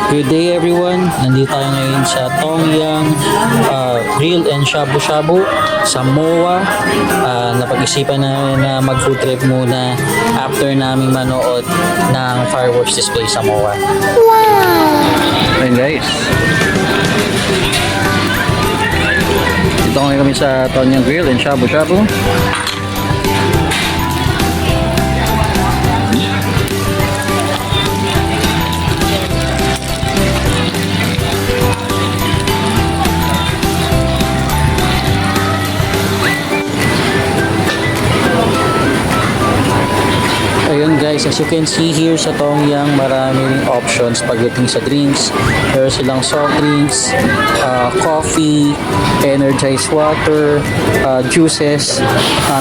Good day everyone! Nandito tayo ngayon sa Tongyang Grill and Shabu Shabu sa MOA. Napag-isipan namin na mag-food trip muna after namin manood ng fireworks display sa MOA. Wow! Ayun guys. Dito ngayon kami sa Tongyang Grill and Shabu Shabu. Ayun guys, as you can see here sa Tongyang, maraming options pagdating sa drinks. Meron silang soft drinks, coffee, energized water, juices.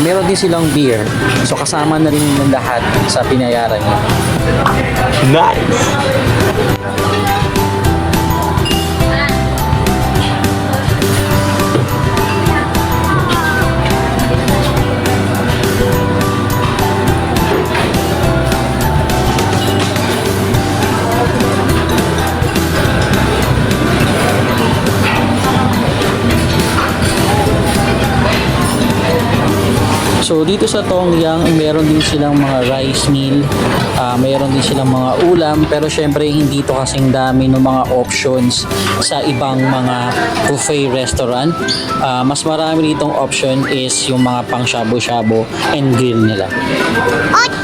Meron din silang beer. So kasama na rin ng lahat sa pinayaran niya. Nice! So dito sa Tongyang, meron din silang mga rice meal, meron din silang mga ulam, pero syempre hindi to kasing dami ng mga options sa ibang mga buffet restaurant. Mas marami ditong option is yung mga pang shabu-shabu and grill nila. Okay.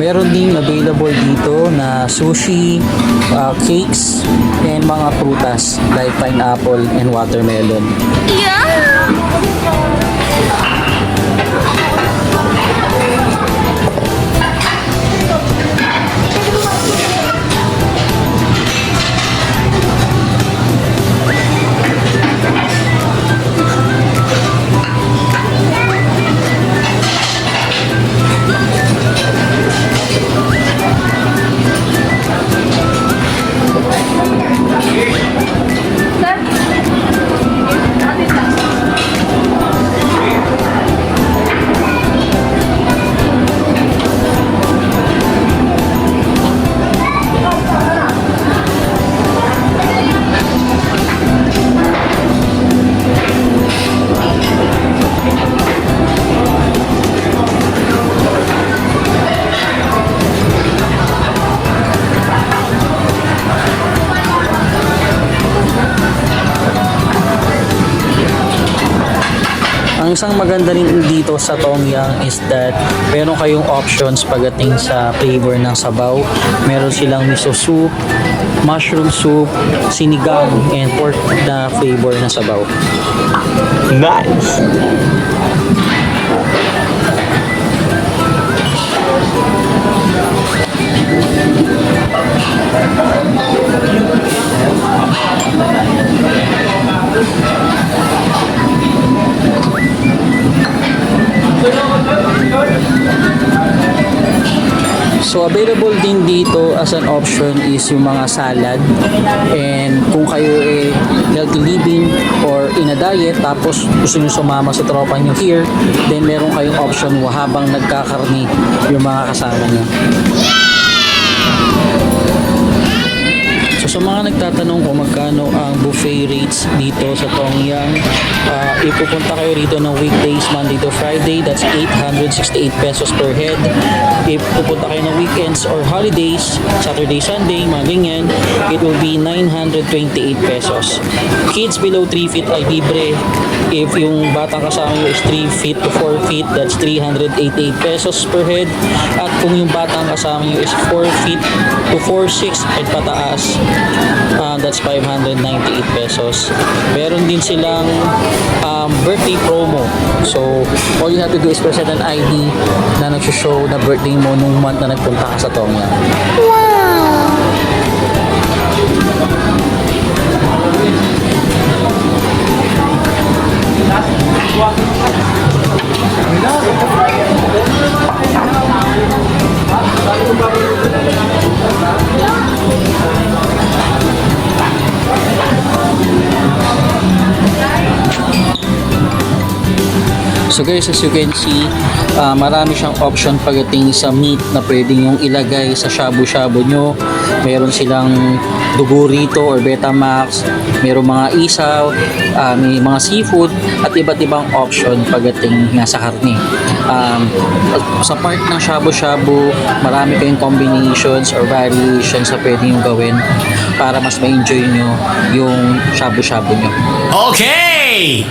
Meron din available dito na sushi, cakes, and mga prutas like pineapple and watermelon. Yeah. Ang isang maganda rin dito sa Tongyang is that meron kayong options pagdating sa flavor ng sabaw. Meron silang miso soup, mushroom soup, sinigang, and pork na flavor na sabaw. Nice! So available din dito as an option is yung mga salad, and kung kayo healthy living or in a diet tapos gusto nyo sumama sa tropa nyo here, then meron kayong option habang nagkakarni yung mga kasama nyo. So sa mga nagtatanong kung magkano ang buffet rates dito sa Tongyang, ipupunta kayo rito ng weekdays Monday to Friday, that's 868 pesos per head. If pupunta kayo ng weekends or holidays, Saturday, Sunday, mga ganyan, it will be 928 pesos. Kids below 3 feet ay libre. If yung batang kasama nyo is 3 feet to 4 feet, that's 388 pesos per head. At kung yung batang kasama nyo is 4 feet to 4'6" at pataas, That's 598 pesos. Meron din silang birthday promo. So, all you have to do is present an ID na nag-show na birthday mo nung month na nagpunta ka sa Tongya. So guys, as you can see, marami siyang option pagdating sa meat na pwedeng yung ilagay sa shabu-shabu nyo. Meron silang dugo rito or Betamax, meron mga isaw, may mga seafood at iba't ibang option pagdating nga sa karne. Sa part ng shabu-shabu, marami kayong combinations or variations na pwede yung gawin para mas ma-enjoy nyo yung shabu-shabu nyo. Okay!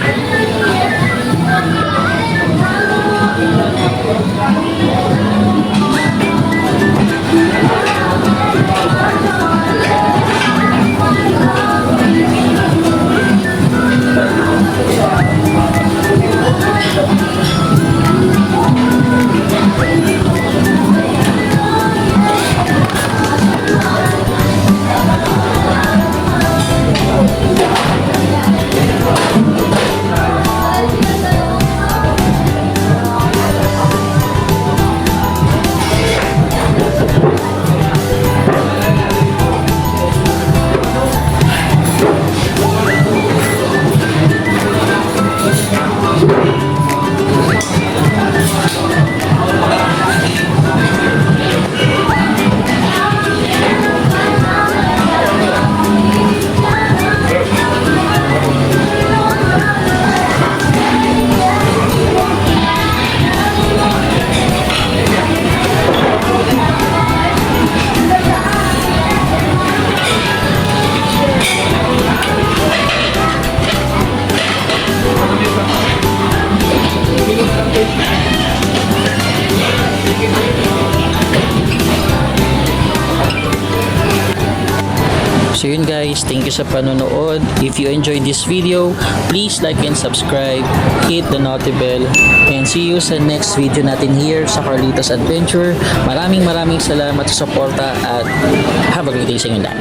So yun guys, thank you sa panonood. If you enjoyed this video, please like and subscribe, hit the notification bell, and see you sa next video natin here sa Carlitos Adventure. Maraming salamat sa suporta at have a great day sa inyo lahat.